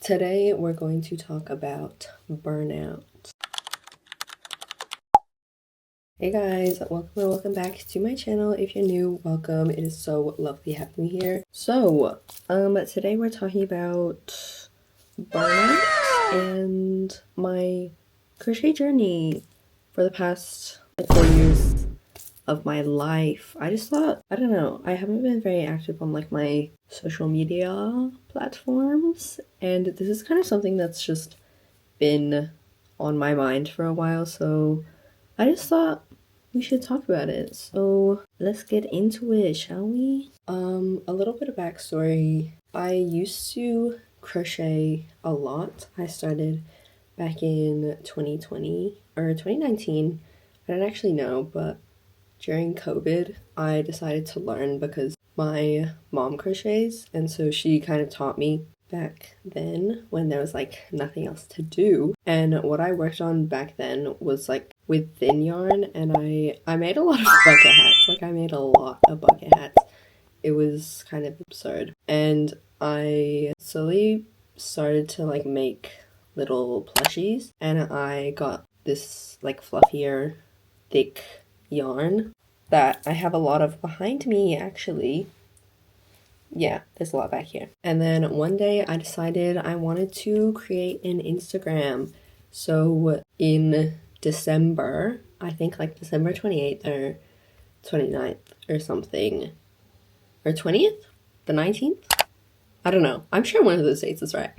Today we're going to talk about burnout. Hey guys, welcome back to my channel. If you're new, welcome. It is so lovely having you here. So, today we're talking about burnout and my crochet journey for the past 4 years of my life. I just thought, I don't know, I haven't been very active on like my social media platforms, and this is kind of something that's just been on my mind for a while, so I just thought we should talk about it. So let's get into it, shall we? A little bit of backstory. I used to crochet a lot. I started back in 2020 or 2019. I don't actually know, but during COVID, I decided to learn because my mom crochets, and so she kind of taught me back then when there was like nothing else to do. And what I worked on back then was like with thin yarn, and I made a lot of bucket hats. Like I made a lot of bucket hats. It was kind of absurd. And I slowly started to like make little plushies, and I got this like fluffier, thick yarn that I have a lot of behind me actually. Yeah, there's a lot back here. And then one day I decided I wanted to create an Instagram. So in December, I think like December 28th or 29th or something, or 20th? The 19th? I don't know. I'm sure one of those dates is right.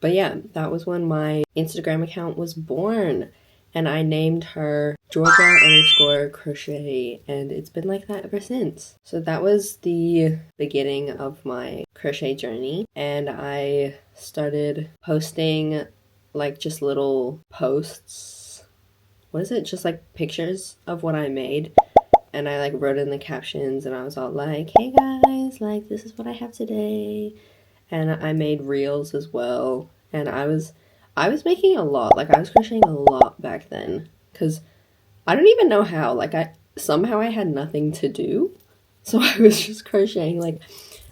But yeah, that was when my Instagram account was born. And I named her Georgia_crochet, and it's been like that ever since. So that was the beginning of my crochet journey, and I started posting like just little posts. What is it? Just like pictures of what I made. And I like wrote in the captions, and I was all like, hey guys, like this is what I have today. And I made reels as well, and I was making a lot. Like I was crocheting a lot back then, because I don't even know how. Like somehow I had nothing to do, so I was just crocheting like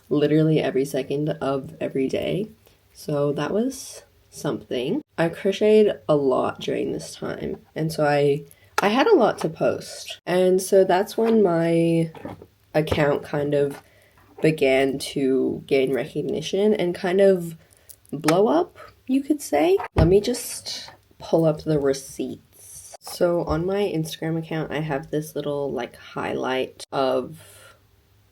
literally every second of every day. So that was something. I crocheted a lot during this time, and so I had a lot to post. And so that's when my account kind of began to gain recognition and kind of blow up, you could say. Let me just pull up the receipts. So on my Instagram account, I have this little like highlight of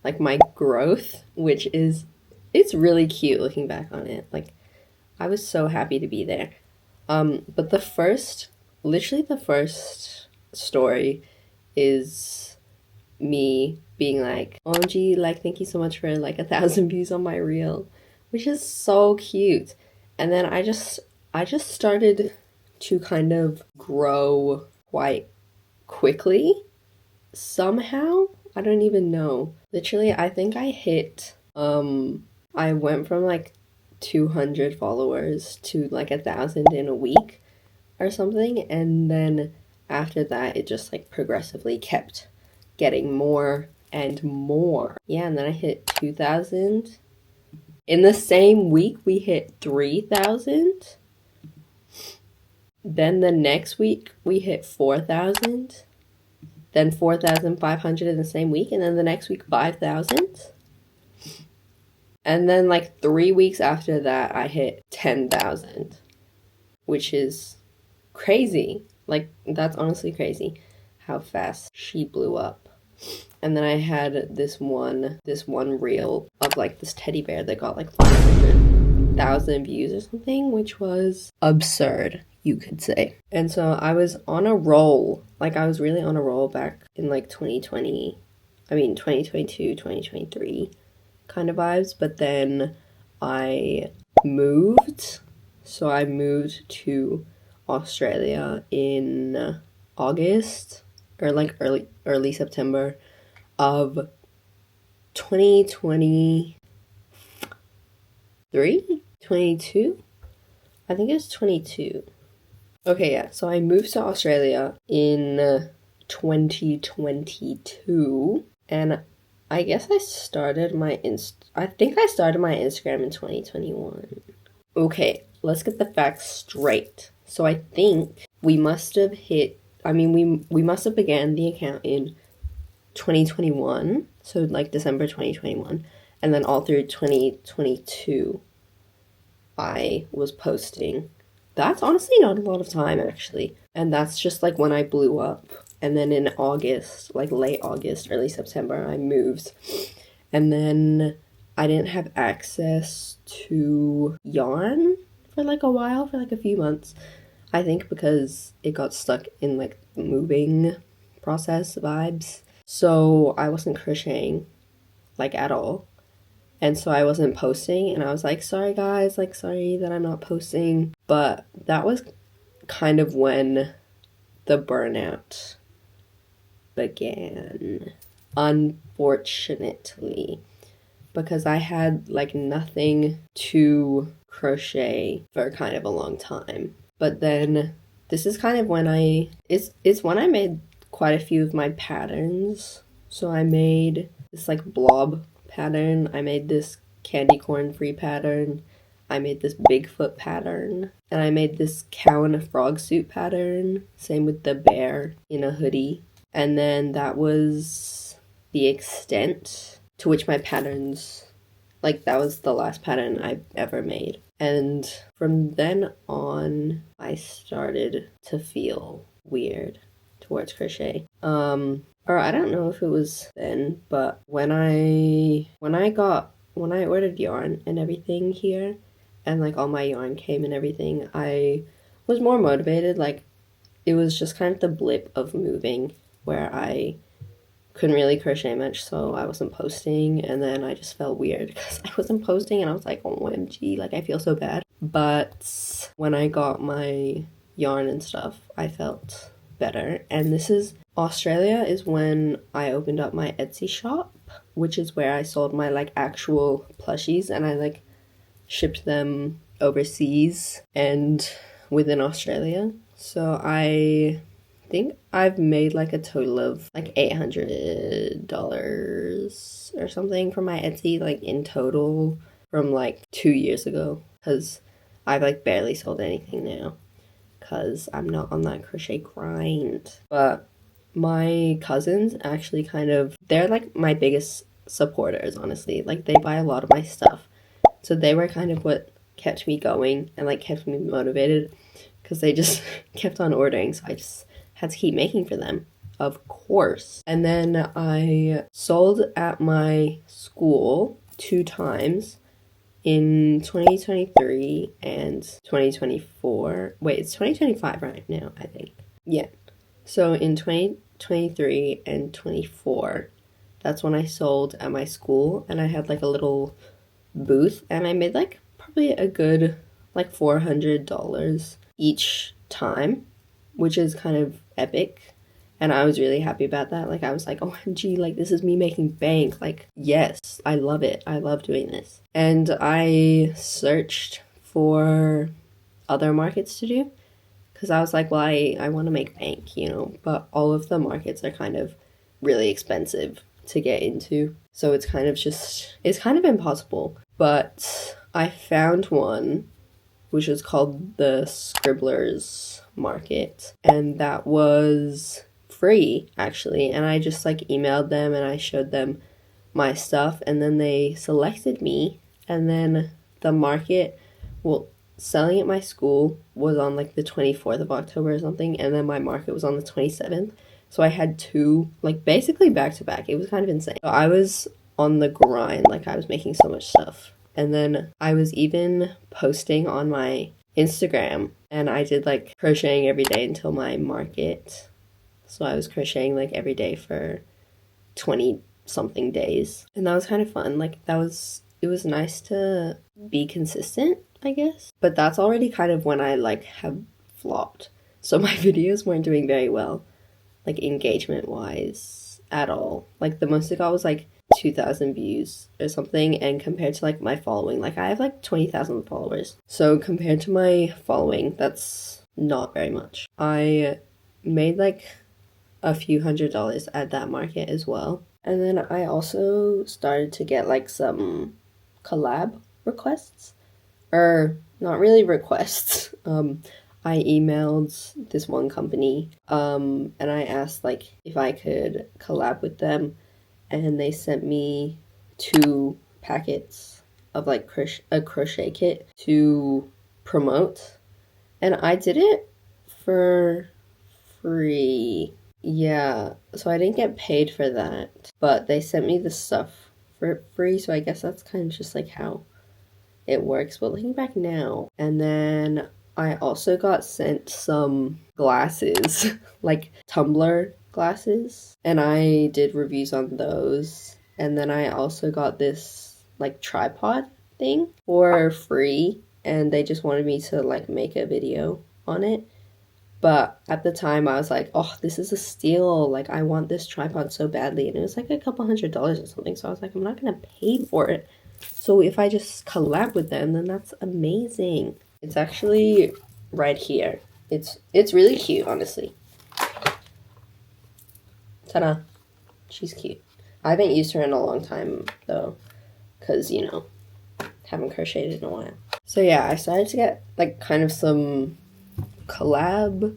like my growth, which is, it's really cute looking back on it. Like I was so happy to be there. But literally the first story is me being like, OMG, like thank you so much for like 1,000 views on my reel, which is so cute. And then I just started to kind of grow quite quickly somehow. I don't even know. Literally, I think I hit I went from like 200 followers to like 1,000 in a week or something, and then after that it just like progressively kept getting more and more. Yeah, and then I hit 2,000. In the same week, we hit 3,000. Then the next week, we hit 4,000. Then 4,500 in the same week. And then the next week, 5,000. And then like 3 weeks after that, I hit 10,000. Which is crazy. Like, that's honestly crazy how fast she blew up. And then I had this one reel of like this teddy bear that got like 500,000 views or something, which was absurd, you could say. And so I was on a roll. Like I was really on a roll back in like 2022, 2023 kind of vibes. But then I moved. So I moved to Australia in August or like early September of 2023? 22? I think it was 22. Okay, yeah. So I moved to Australia in 2022, and I guess I started my Instagram in 2021. Okay, let's get the facts straight. So I think we must have hit, we must have began the account in 2021, so like December 2021, and then all through 2022 I was posting. That's honestly not a lot of time, actually, and that's just like when I blew up. And then in August, like late August, early September, I moved, and then I didn't have access to yarn for like a while, for like a few months, I think, because it got stuck in like moving process vibes. So I wasn't crocheting like at all. And so I wasn't posting, and I was like, sorry guys, like sorry that I'm not posting. But that was kind of when the burnout began, unfortunately, because I had like nothing to crochet for kind of a long time. But then this is kind of when it's when I made quite a few of my patterns. So I made this like blob pattern, I made this candy corn free pattern, I made this Bigfoot pattern, and I made this cow in a frog suit pattern, same with the bear in a hoodie. And then that was the extent to which my patterns, like that was the last pattern I ever made. And from then on, I started to feel weird towards crochet. Or I don't know if it was then, but when I ordered yarn and everything here, and like all my yarn came and everything, I was more motivated. Like it was just kind of the blip of moving where I couldn't really crochet much, so I wasn't posting, and then I just felt weird because I wasn't posting, and I was like, OMG, like I feel so bad. But when I got my yarn and stuff, I felt better. And this is Australia is when I opened up my Etsy shop, which is where I sold my like actual plushies, and I like shipped them overseas and within Australia. So I think I've made like a total of like $800 or something from my Etsy, like in total, from like 2 years ago, because I've like barely sold anything now because I'm not on that crochet grind. But my cousins actually they're like my biggest supporters, honestly. Like they buy a lot of my stuff, so they were kind of what kept me going and like kept me motivated, because they just kept on ordering, so I just had to keep making for them, of course. And then I sold at my school 2 times in 2023 and 2024. Wait, it's 2025 right now, I think. Yeah. So in 2023 and 24, that's when I sold at my school, and I had like a little booth, and I made like probably a good like $400 each time, which is kind of epic. And I was really happy about that. Like I was like, OMG, like this is me making bank. Like, yes, I love it. I love doing this. And I searched for other markets to do, because I was like, well, I want to make bank, you know, but all of the markets are kind of really expensive to get into. So it's kind of impossible. But I found one which was called the Scribblers Market, and that was free actually. And I just like emailed them and I showed them my stuff, and then they selected me. And then the market, well, selling at my school was on like the 24th of October or something, and then my market was on the 27th. So I had 2 like basically back to back. It was kind of insane. So I was on the grind, like I was making so much stuff. And then I was even posting on my Instagram, and I did like crocheting every day until my market. So I was crocheting like every day for 20 something days. And that was kind of fun. Like it was nice to be consistent, I guess. But that's already kind of when I like have flopped. So my videos weren't doing very well, like engagement wise at all. Like the most I got was like 2,000 views or something, and compared to like my following, like I have like 20,000 followers, so compared to my following, that's not very much. I made like a few $100s at that market as well. And then I also started to get like some collab requests, or not really requests. I emailed this one company, and I asked like if I could collab with them, and they sent me 2 packets of like a crochet kit to promote, and I did it for free. Yeah, so I didn't get paid for that, but they sent me the stuff for free, so I guess that's kind of just like how it works. But looking back now, and then I also got sent some glasses, like tumbler glasses, and I did reviews on those. And then I also got this like tripod thing for free, and they just wanted me to like make a video on it. But at the time, I was like, oh, this is a steal. Like, I want this tripod so badly. And it was like a couple $100 or something. So I was like, I'm not going to pay for it. So if I just collab with them, then that's amazing. It's actually right here. It's really cute, honestly. Ta-da. She's cute. I haven't used her in a long time, though. Because, you know, haven't crocheted in a while. So yeah, I started to get, like, kind of some collab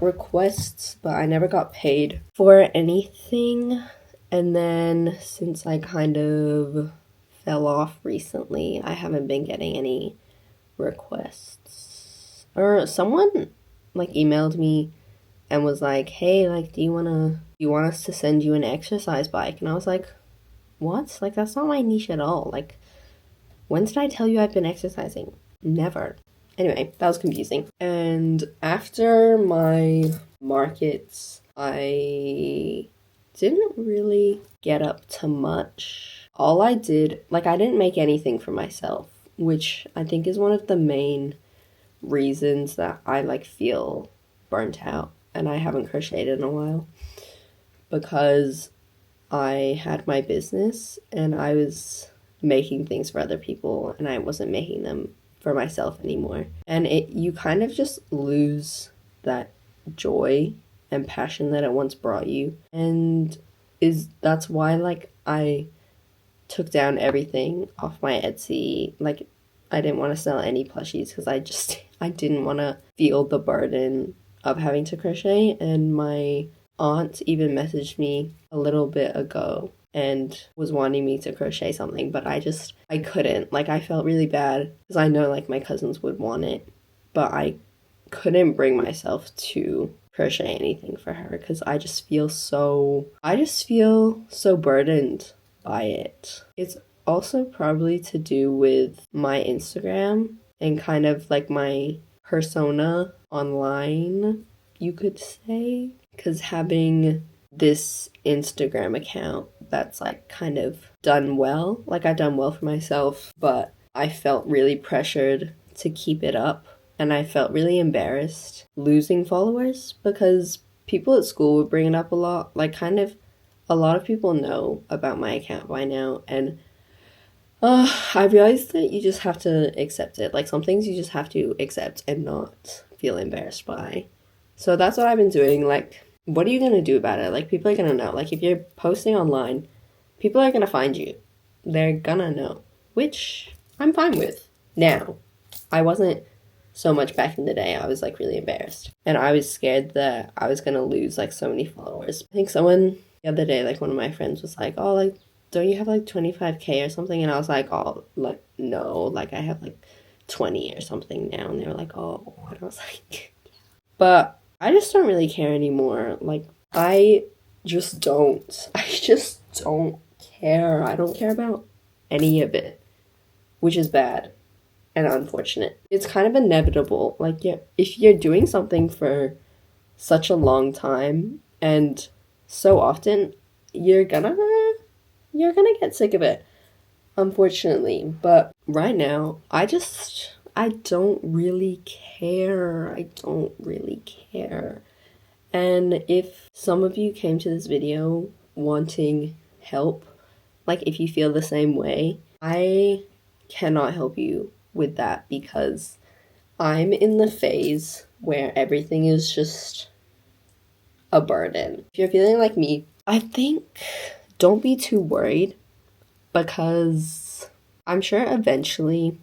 requests, but I never got paid for anything. And then since I kind of fell off recently, I haven't been getting any requests. Or someone like emailed me and was like, hey, like, do you want us to send you an exercise bike? And I was like, what? Like, that's not my niche at all. Like, when did I tell you I've been exercising? Never. Anyway, that was confusing. And after my markets, I didn't really get up to much. All I did, like, I didn't make anything for myself, which I think is one of the main reasons that I, like, feel burnt out and I haven't crocheted in a while. Because I had my business and I was making things for other people and I wasn't making them for myself anymore. And you kind of just lose that joy and passion that it once brought you. And that's why like I took down everything off my Etsy. Like I didn't want to sell any plushies because I didn't want to feel the burden of having to crochet. And my aunt even messaged me a little bit ago and was wanting me to crochet something, but I couldn't. Like, I felt really bad because I know, like, my cousins would want it, but I couldn't bring myself to crochet anything for her because I just feel so burdened by it. It's also probably to do with my Instagram and kind of, like, my persona online, you could say, because having this Instagram account that's like kind of done well. Like I've done well for myself, but I felt really pressured to keep it up and I felt really embarrassed losing followers because people at school would bring it up a lot. Like kind of a lot of people know about my account by now and I realized that you just have to accept it. Like some things you just have to accept and not feel embarrassed by. So that's what I've been doing. Like what are you going to do about it? Like, people are going to know. Like, if you're posting online, people are going to find you. They're going to know, which I'm fine with now. I wasn't so much back in the day. I was, like, really embarrassed. And I was scared that I was going to lose, like, so many followers. I think someone the other day, like, one of my friends was like, oh, like, don't you have, like, 25K or something? And I was like, oh, like, no. Like, I have, like, 20 or something now. And they were like, oh. And I was like, but I just don't really care anymore. Like, I just don't care. I don't care about any of it, which is bad and unfortunate. It's kind of inevitable. Like, yeah, if you're doing something for such a long time and so often, you're gonna get sick of it, unfortunately. But right now, I don't really care. I don't really care. And if some of you came to this video wanting help, like if you feel the same way, I cannot help you with that because I'm in the phase where everything is just a burden. If you're feeling like me, I think don't be too worried because I'm sure eventually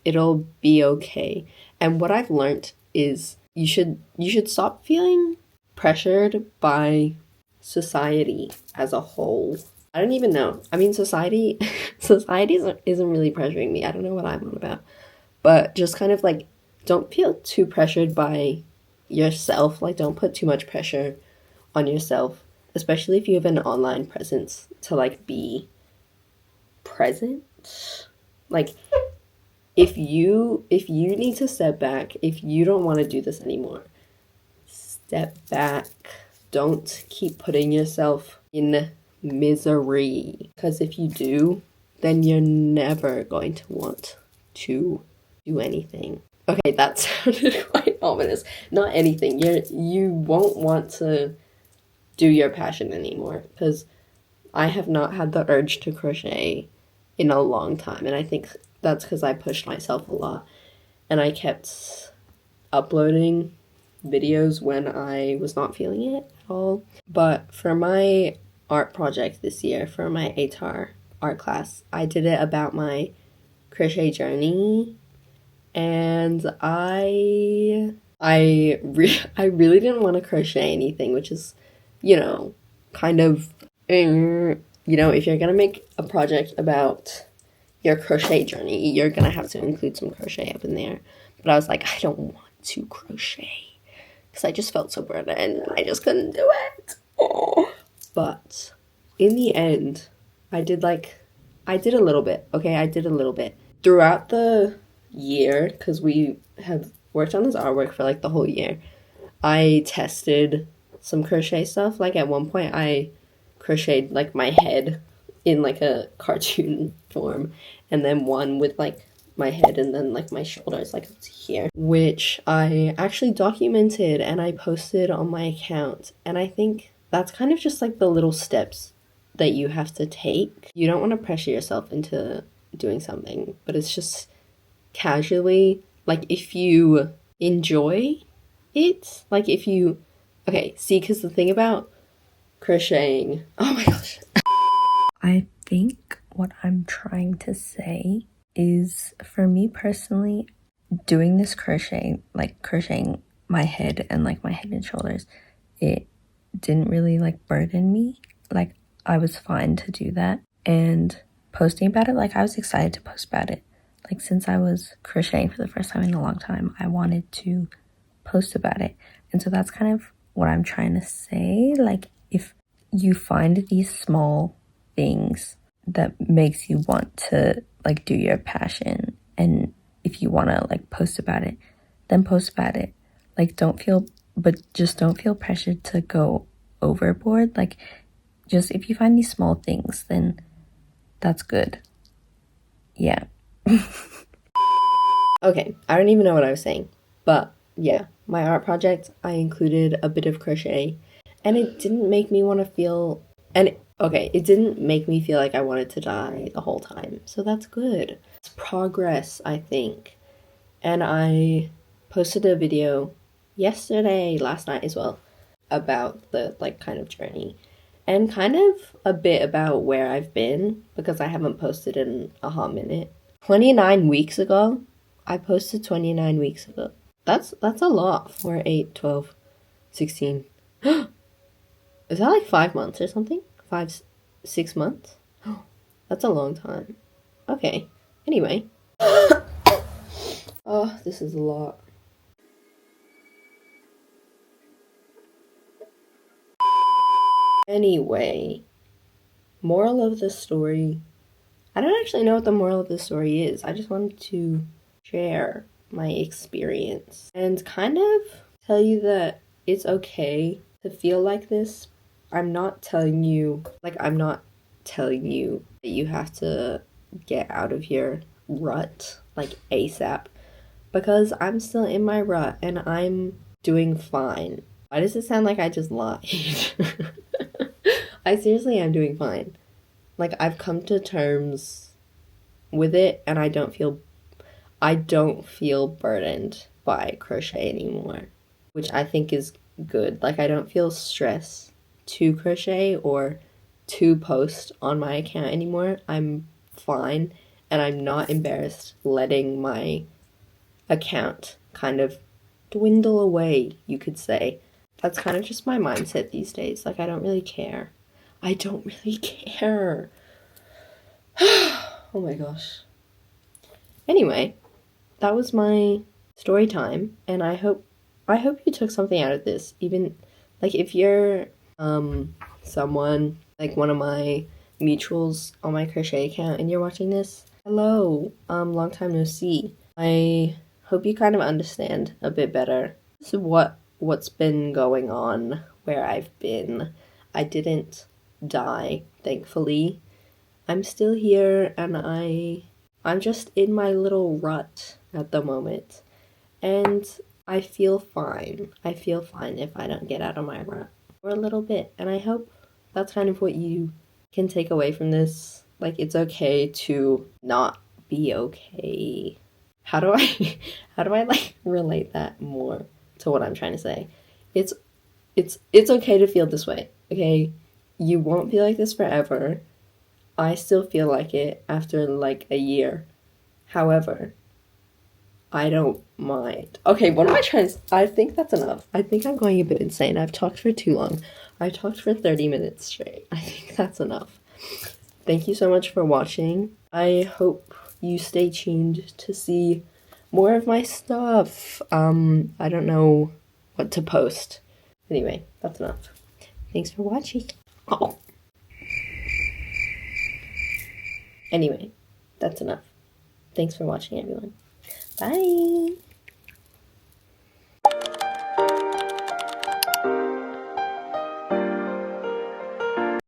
it'll be okay. And what I've learned is you should stop feeling pressured by society as a whole. I don't even know. I mean, society isn't really pressuring me. I don't know what I'm on about. But just kind of like, don't feel too pressured by yourself. Like, don't put too much pressure on yourself, especially if you have an online presence, to like be present. Like, if you need to step back, if you don't want to do this anymore, step back. Don't keep putting yourself in misery, because if you do, then you're never going to want to do anything. Okay, that sounded quite ominous. Not anything. You won't want to do your passion anymore, because I have not had the urge to crochet in a long time, and I think that's because I pushed myself a lot and I kept uploading videos when I was not feeling it at all. But for my art project this year, for my ATAR art class, I did it about my crochet journey, and I really didn't want to crochet anything, which is, kind of, if you're gonna make a project about your crochet journey, you're gonna have to include some crochet up in there. But I was like, I don't want to crochet, because I just felt so burned and I just couldn't do it. Oh. But in the end, I did a little bit. Okay, I did a little bit. Throughout the year, because we have worked on this artwork for like the whole year, I tested some crochet stuff. Like at one point I crocheted like my head in like a cartoon form, and then one with like my head and then like my shoulders like up to here, which I actually documented and I posted on my account. And I think that's kind of just like the little steps that you have to take. You don't want to pressure yourself into doing something, but it's just casually, like if you enjoy it, like if you, okay, see, because the thing about crocheting, oh my gosh. I think what I'm trying to say is, for me personally, doing this crochet, like crocheting my head and like my head and shoulders, it didn't really like burden me. Like I was fine to do that. And posting about it, like I was excited to post about it. Like since I was crocheting for the first time in a long time, I wanted to post about it. And so that's kind of what I'm trying to say. Like if you find these small things that makes you want to like do your passion, and if you want to like post about it, then post about it. Like don't feel pressured to go overboard. Like just if you find these small things, then that's good. Yeah. Okay, I don't even know what I was saying, but yeah, my art project, I included a bit of crochet, and it didn't make me want to feel, it didn't make me feel like I wanted to die the whole time, so that's good. It's progress, I think. And I posted a video last night as well, about the like kind of journey, and kind of a bit about where I've been, because I haven't posted in a hot minute. 29 weeks ago, I posted 29 weeks ago. That's a lot for 8, 12, 16. Is that like 5 months or something? 6 months? That's a long time. Okay. Anyway. Oh, this is a lot. Anyway, moral of the story. I don't actually know what the moral of the story is. I just wanted to share my experience and kind of tell you that it's okay to feel like this. I'm not telling you that you have to get out of your rut like ASAP, because I'm still in my rut and I'm doing fine. Why does it sound like I just lied? I seriously am doing fine. Like I've come to terms with it, and I don't feel burdened by crochet anymore, which I think is good. Like I don't feel stress to crochet or to post on my account anymore. I'm fine, and I'm not embarrassed letting my account kind of dwindle away, you could say. That's kind of just my mindset these days. Like, I don't really care. I don't really care. Oh my gosh. Anyway, that was my story time, and I hope you took something out of this. Even like if you're someone like one of my mutuals on my crochet account and you're watching this, hello, long time no see. I hope you kind of understand a bit better what's been going on, where I've been. I didn't die, thankfully. I'm still here, and I'm just in my little rut at the moment. And I feel fine. I feel fine if I don't get out of my rut for a little bit. And I hope that's kind of what you can take away from this. Like, it's okay to not be okay. How do I like relate that more to what I'm trying to say? It's okay to feel this way, okay? You won't be like this forever. I still feel like it after like a year. However, I don't mind. Okay, what am I trying to... I think that's enough. I think I'm going a bit insane. I've talked for too long. I talked for 30 minutes straight. I think that's enough. Thank you so much for watching. I hope you stay tuned to see more of my stuff. I don't know what to post. Anyway, that's enough. Thanks for watching. Oh. Anyway, that's enough. Thanks for watching, everyone. Bye!